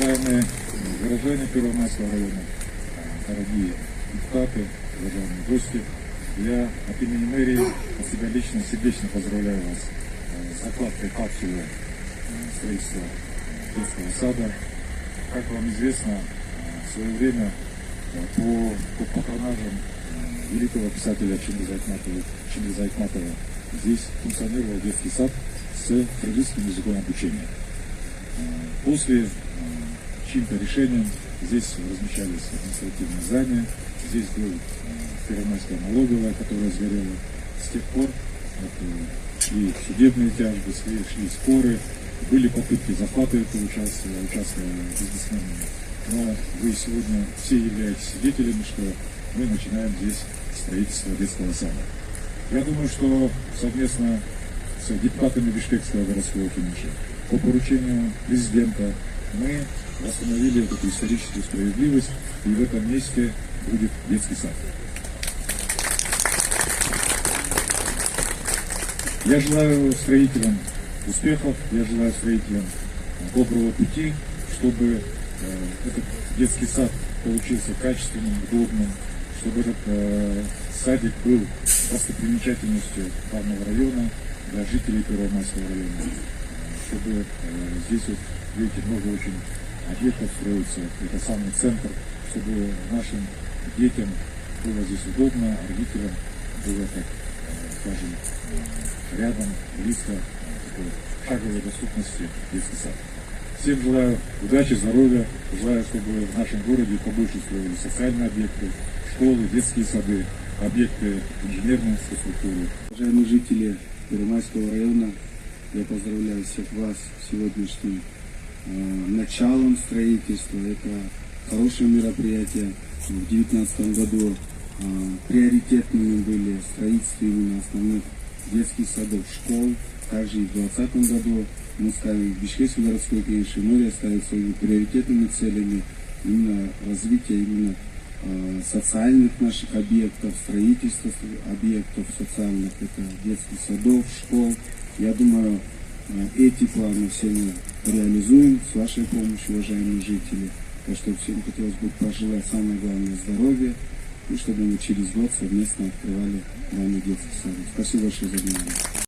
Уважаемые горожане Первомайского района, дорогие депутаты, уважаемые гости, я от имени мэрии, от себя лично сердечно поздравляю вас с закладкой капсулы строительства детского сада. Как вам известно, в свое время по патронажам великого писателя Чингиза Айтматова здесь функционировал детский сад с кыргызским языком обучения. После чьим-то решением здесь размещались административные здания, здесь был Первомайская налоговая, которая сгорела. С тех пор шли судебные тяжбы, шли споры, были попытки захвата этого участка бизнесменами. Но вы сегодня все являетесь свидетелями, что мы начинаем здесь строительство детского сада. Я думаю, что совместно с депутатами Бишкекского городского кенеша по поручению президента мы восстановили эту историческую справедливость, и в этом месте будет детский сад. Я желаю строителям успехов, я желаю строителям доброго пути, чтобы этот детский сад получился качественным, удобным, чтобы этот садик был достопримечательностью данного района для жителей Первомайского района, чтобы здесь, вот, видите, много очень объектов строится, это самый центр, чтобы нашим детям было здесь удобно, а родителям было, так скажем, рядом, близко, такой шаговой доступности детский сад. Всем желаю удачи, здоровья, желаю, чтобы в нашем городе побольше строили социальные объекты, школы, детские сады, объекты инженерной инфраструктуры. Уважаемые жители Первомайского района, я поздравляю всех вас с сегодняшним началом строительства. Это хорошее мероприятие. В 2019 году приоритетными были строительства именно основных детских садов, школ. Также и в 2020 году мы ставим, Бишкекский городской кенеш и мэрия ставят своими приоритетными целями именно развитие именно социальных наших объектов, строительства объектов социальных, это детских садов, школ. Я думаю, эти планы все мы реализуем с вашей помощью, уважаемые жители. Так что всем хотелось бы пожелать самое главное здоровья, и чтобы мы через год совместно открывали данный детский сад. Спасибо большое за внимание.